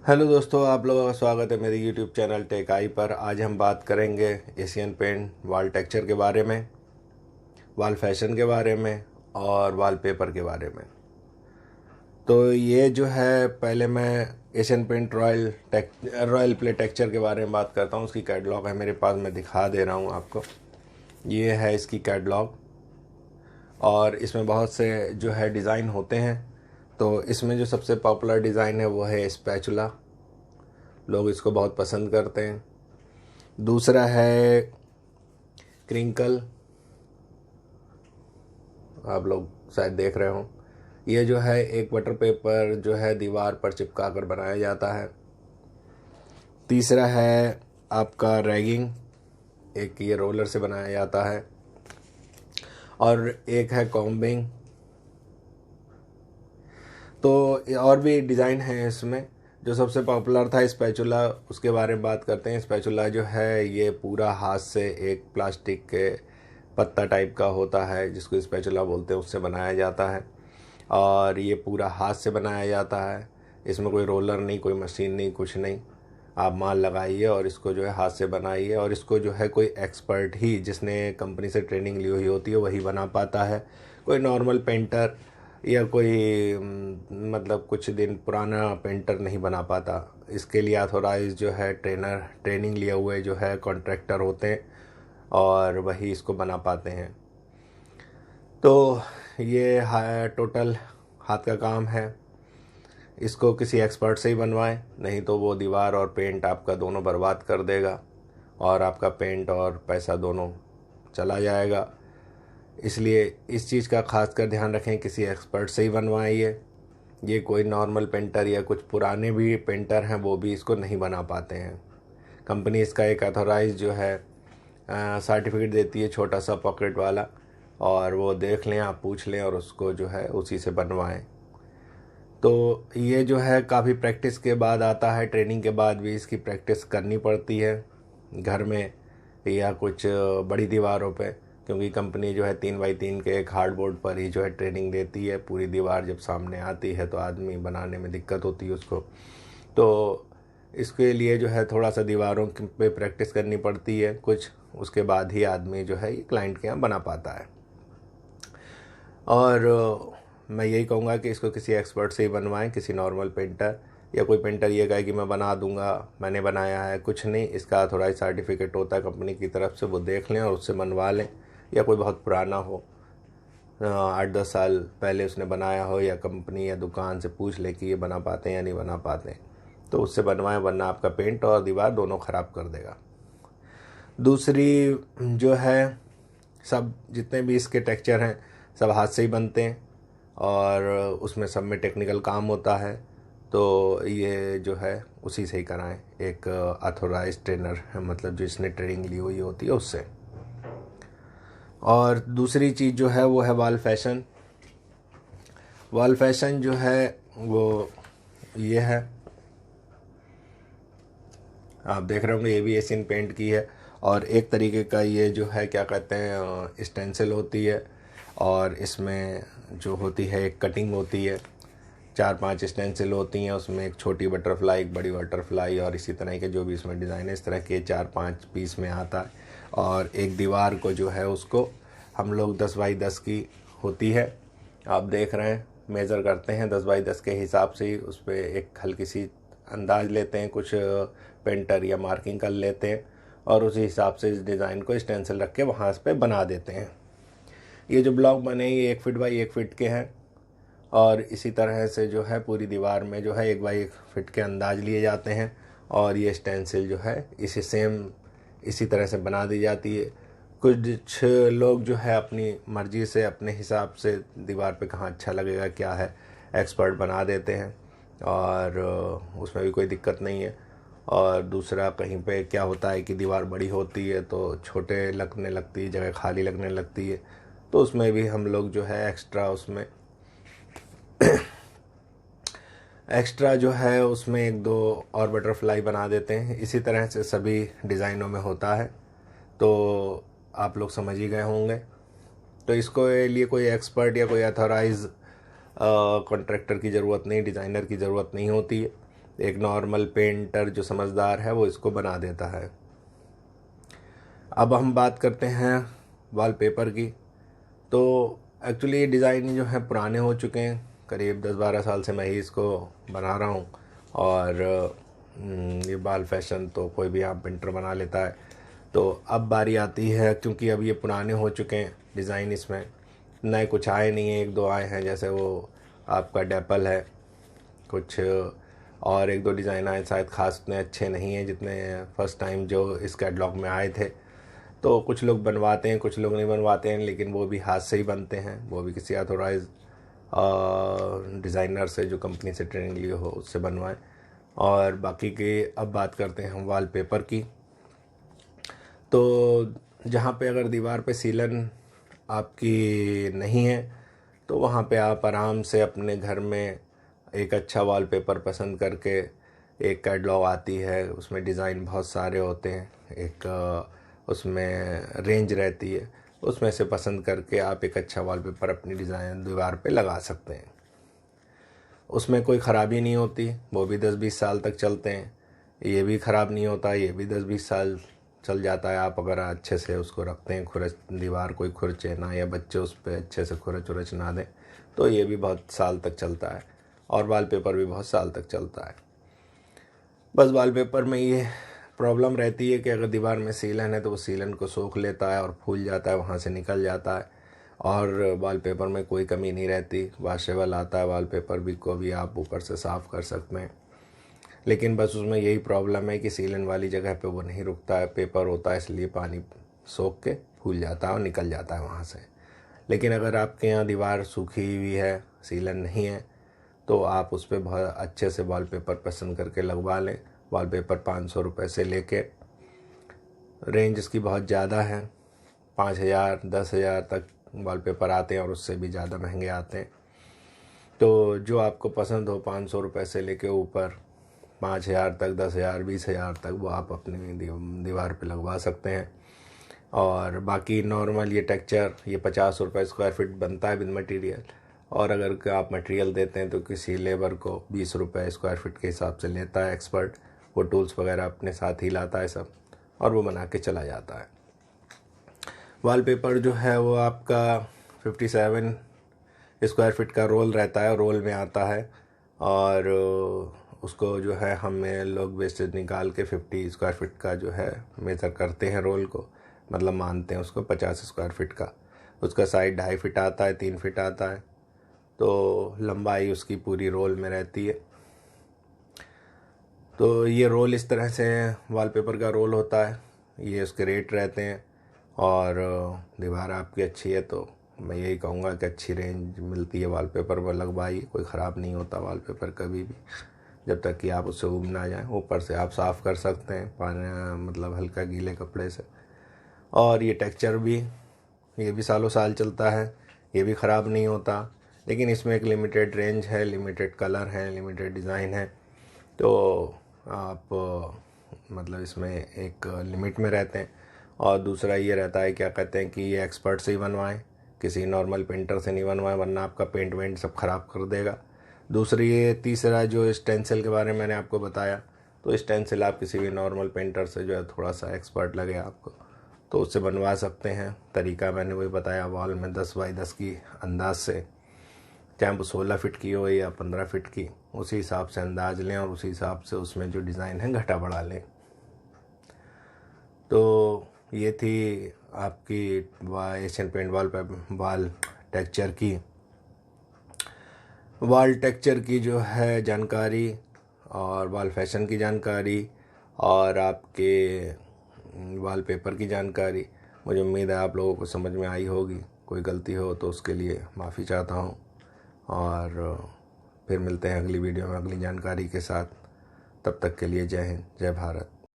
Hello दोस्तों, आप लोगों का स्वागत है मेरे यूट्यूब चैनल टेक आई पर। आज हम बात करेंगे एशियन पेंट वॉल टेक्सचर के बारे में, वॉल फैशन के बारे में और वॉलपेपर के बारे में। तो ये जो है, पहले मैं Asian paint royal play texture के बारे में बात करता हूँ। उसकी कैटलॉग है मेरे पास, मैं दिखा दे रहा हूँ आपको। ये है इसकी कैटलॉग और इसमें बहुत से जो है डिज़ाइन होते हैं। तो इसमें जो सबसे पॉपुलर डिज़ाइन है वो है स्पैचुला। लोग इसको बहुत पसंद करते हैं। दूसरा है क्रिंकल, आप लोग शायद देख रहे हो। ये जो है एक बटर पेपर जो है दीवार पर चिपका कर बनाया जाता है। तीसरा है आपका रैगिंग, एक ये रोलर से बनाया जाता है। और एक है कॉम्बिंग। तो और भी डिज़ाइन है इसमें। जो सबसे पॉपुलर था स्पैचुला, उसके बारे में बात करते हैं। स्पैचुला जो है ये पूरा हाथ से एक प्लास्टिक के पत्ता टाइप का होता है जिसको स्पैचुला बोलते हैं, उससे बनाया जाता है। और ये पूरा हाथ से बनाया जाता है। इसमें कोई रोलर नहीं, कोई मशीन नहीं, कुछ नहीं। आप माल लगाइए और इसको जो है हाथ से बनाइए। और इसको जो है कोई एक्सपर्ट ही, जिसने कंपनी से ट्रेनिंग ली हुई होती है, वही बना पाता है। कोई नॉर्मल पेंटर या कोई मतलब कुछ दिन पुराना पेंटर नहीं बना पाता। इसके लिए ऑथोराइज जो है ट्रेनिंग लिए हुए जो है कॉन्ट्रैक्टर होते हैं और वही इसको बना पाते हैं। तो ये टोटल हाथ का काम है। इसको किसी एक्सपर्ट से ही बनवाएं, नहीं तो वो दीवार और पेंट आपका दोनों बर्बाद कर देगा और आपका पेंट और पैसा दोनों चला जाएगा। इसलिए इस चीज़ का खास कर ध्यान रखें, किसी एक्सपर्ट से ही बनवाएं। ये कोई नॉर्मल पेंटर या कुछ पुराने भी पेंटर हैं वो भी इसको नहीं बना पाते हैं। कंपनी इसका एक अथोराइज जो है सर्टिफिकेट देती है, छोटा सा पॉकेट वाला, और वो देख लें, आप पूछ लें और उसको जो है उसी से बनवाएं। तो ये जो है काफ़ी प्रैक्टिस के बाद आता है। ट्रेनिंग के बाद भी इसकी प्रैक्टिस करनी पड़ती है घर में या कुछ बड़ी दीवारों पे, क्योंकि कंपनी जो है 3x3 के एक हार्डबोर्ड पर ही जो है ट्रेनिंग देती है। पूरी दीवार जब सामने आती है तो आदमी बनाने में दिक्कत होती है उसको। तो इसके लिए जो है थोड़ा सा दीवारों पे प्रैक्टिस करनी पड़ती है कुछ, उसके बाद ही आदमी जो है ये क्लाइंट के यहाँ बना पाता है। और मैं यही कहूँगा कि इसको किसी एक्सपर्ट से ही बनवाएं, किसी नॉर्मल पेंटर या कोई पेंटर ये कहे कि मैं बना दूंगा, मैंने बनाया है, कुछ नहीं। इसका थोड़ा सर्टिफिकेट होता है कंपनी की तरफ से, वो देख लें और उससे बनवा लें। या कोई बहुत पुराना हो, 8-10 साल पहले उसने बनाया हो, या कंपनी या दुकान से पूछ ले कि ये बना पाते हैं या नहीं बना पाते हैं, तो उससे बनवाएं, वरना आपका पेंट और दीवार दोनों ख़राब कर देगा। दूसरी जो है, सब जितने भी इसके टेक्सचर हैं सब हाथ से ही बनते हैं और उसमें सब में टेक्निकल काम होता है। तो ये जो है उसी से ही कराएं, एक ऑथोराइज ट्रेनर, मतलब जिसने ट्रेनिंग ली हुई होती है उससे। और दूसरी चीज़ जो है वो है वॉल फैशन। वॉल फैशन जो है वो ये है, आप देख रहे होंगे, ये भी एशियन पेंट की है। और एक तरीके का ये जो है क्या कहते हैं, स्टेंसिल होती है। और इसमें जो होती है एक कटिंग होती है, 4-5 स्टेंसिल होती हैं। उसमें एक छोटी बटरफ्लाई, एक बड़ी बटरफ्लाई, और इसी तरह के जो भी इसमें डिज़ाइन है, इस तरह के 4-5 पीस में आता है। और एक दीवार को जो है उसको हम लोग 10x10 की होती है, आप देख रहे हैं, मेज़र करते हैं 10x10 के हिसाब से ही उस पर एक हल्की सी अंदाज लेते हैं, कुछ पेंटर या मार्किंग कर लेते हैं और उसी हिसाब से इस डिज़ाइन को स्टेंसिल रख के वहाँ पे बना देते हैं। ये जो ब्लॉक बने ये 1 फीट बाई 1 फीट के हैं। और इसी तरह से जो है पूरी दीवार में जो है 1x1 फीट के अंदाज लिए जाते हैं और ये स्टेंसिल जो है इसी तरह से बना दी जाती है। कुछ लोग जो है अपनी मर्ज़ी से, अपने हिसाब से दीवार पे कहाँ अच्छा लगेगा क्या है, एक्सपर्ट बना देते हैं और उसमें भी कोई दिक्कत नहीं है। और दूसरा, कहीं पे क्या होता है कि दीवार बड़ी होती है तो छोटे लगने लगती है, जगह खाली लगने लगती है, तो उसमें भी हम लोग जो है एक्स्ट्रा जो है उसमें 1-2 और बटरफ्लाई बना देते हैं। इसी तरह से सभी डिज़ाइनों में होता है। तो आप लोग समझ ही गए होंगे। तो इसको लिए कोई एक्सपर्ट या कोई अथॉराइज कॉन्ट्रैक्टर की ज़रूरत नहीं, डिज़ाइनर की ज़रूरत नहीं होती है। एक नॉर्मल पेंटर जो समझदार है वो इसको बना देता है। अब हम बात करते हैं वॉलपेपर की। तो एक्चुअली ये डिज़ाइन जो है पुराने हो चुके हैं, करीब 10-12 साल से मैं ही इसको बना रहा हूँ। और ये बाल फैशन तो कोई भी आप पेंटर बना लेता है। तो अब बारी आती है, क्योंकि अब ये पुराने हो चुके हैं डिज़ाइन, इसमें नए कुछ आए नहीं हैं, 1-2 आए हैं, जैसे वो आपका डेपल है, कुछ और 1-2 डिज़ाइन आए, शायद खास उतने अच्छे नहीं हैं जितने फर्स्ट टाइम जो इस कैटलॉग में आए थे। तो कुछ लोग बनवाते हैं, कुछ लोग नहीं बनवाते हैं, लेकिन वो भी हाथ से ही बनते हैं, वो भी किसी ऑथोराइज डिज़ाइनर से जो कंपनी से ट्रेनिंग लिए हो उससे बनवाएं। और बाकी के अब बात करते हैं हम वॉलपेपर की। तो जहाँ पे अगर दीवार पे सीलन आपकी नहीं है तो वहाँ पे आप आराम से अपने घर में एक अच्छा वॉलपेपर पसंद करके, एक कैटलॉग आती है उसमें डिज़ाइन बहुत सारे होते हैं, एक उसमें रेंज रहती है, उसमें से पसंद करके आप एक अच्छा वॉलपेपर अपनी डिज़ाइन दीवार पे लगा सकते हैं। उसमें कोई ख़राबी नहीं होती, वो भी 10-20 साल तक चलते हैं। ये भी ख़राब नहीं होता, ये भी 10-20 साल चल जाता है, आप अगर अच्छे से उसको रखते हैं, खुरच दीवार कोई खुरचे ना, या बच्चे उस पर अच्छे से खुरच उरच ना दें, तो ये भी बहुत साल तक चलता है। और वॉलपेपर भी बहुत साल तक चलता है। बस वॉलपेपर में ये प्रॉब्लम रहती है कि अगर दीवार में सीलन है तो वो सीलन को सोख लेता है और फूल जाता है, वहाँ से निकल जाता है। और वॉलपेपर में कोई कमी नहीं रहती, वॉशेबल आता है वॉलपेपर भी, को भी आप ऊपर से साफ़ कर सकते हैं। लेकिन बस उसमें यही प्रॉब्लम है कि सीलन वाली जगह पे वो नहीं रुकता है, पेपर होता है, इसलिए पानी सोख के फूल जाता है और निकल जाता है वहाँ से। लेकिन अगर आपके यहाँ दीवार सूखी हुई है, सीलन नहीं है, तो आप उस पर बहुत अच्छे से वॉलपेपर पसंद करके लगवा लें। वॉलपेपर 500 रुपये से लेके, रेंज इसकी बहुत ज़्यादा है, 5,000 10,000 तक वॉलपेपर आते हैं और उससे भी ज़्यादा महंगे आते हैं। तो जो आपको पसंद हो 500 रुपये से लेके ऊपर 5,000 तक, 10,000 20,000 तक, वो आप अपनी दीवार पे लगवा सकते हैं। और बाकी नॉर्मल ये टेक्चर ये 50 रुपये स्क्वायर फीट बनता है विद मटेरियल। और अगर आप मटेरियल देते हैं तो किसी लेबर को 20 रुपये स्क्वायर फीट के हिसाब से लेता है एक्सपर्ट, वो टूल्स वगैरह अपने साथ ही लाता है सब, और वो बना के चला जाता है। वॉलपेपर जो है वो आपका 57 स्क्वायर फीट का रोल रहता है, रोल में आता है। और उसको जो है हमें लोग वेस्टेज निकाल के 50 स्क्वायर फीट का जो है मेज़र करते हैं रोल को, मतलब मानते हैं उसको 50 स्क्वायर फीट का। उसका साइड 2.5 फीट आता है, 3 फीट आता है, तो लंबाई उसकी पूरी रोल में रहती है। तो ये रोल इस तरह से वॉलपेपर का रोल होता है, ये उसके रेट रहते हैं। और दीवार आपकी अच्छी है तो मैं यही कहूँगा कि अच्छी रेंज मिलती है वॉलपेपर पर, लगवाइए, कोई ख़राब नहीं होता वॉलपेपर कभी भी, जब तक कि आप उससे उब ना जाएँ। ऊपर से आप साफ़ कर सकते हैं पानी, मतलब हल्का गीले कपड़े से। और ये टेक्चर भी, ये भी सालों साल चलता है, ये भी ख़राब नहीं होता। लेकिन इसमें एक लिमिटेड रेंज है, लिमिटेड कलर है, लिमिटेड डिज़ाइन है, तो आप मतलब इसमें एक लिमिट में रहते हैं। और दूसरा ये रहता है, क्या कहते हैं कि ये एक्सपर्ट से ही बनवाएं, किसी नॉर्मल पेंटर से नहीं बनवाएं, वरना आपका पेंट वेंट सब ख़राब कर देगा। दूसरी ये तीसरा जो स्टेंसिल के बारे में मैंने आपको बताया, तो स्टेंसिल आप किसी भी नॉर्मल पेंटर से जो है थोड़ा सा एक्सपर्ट लगे आपको तो उससे बनवा सकते हैं। तरीका मैंने वही बताया, वॉल में 10 बाई 10 की अंदाज से, चाहे वो 16 फीट की हो या 15 फीट की, उसी हिसाब से अंदाज लें और उसी हिसाब से उसमें जो डिज़ाइन है घटा बढ़ा लें। तो ये थी आपकी एशियन पेंट वॉल टेक्चर की जो है जानकारी, और वॉल फैशन की जानकारी, और आपके वॉलपेपर की जानकारी। मुझे उम्मीद है आप लोगों को समझ में आई होगी। कोई गलती हो तो उसके लिए माफ़ी चाहता हूँ, और फिर मिलते हैं अगली वीडियो में अगली जानकारी के साथ। तब तक के लिए जय हिंद, जय भारत।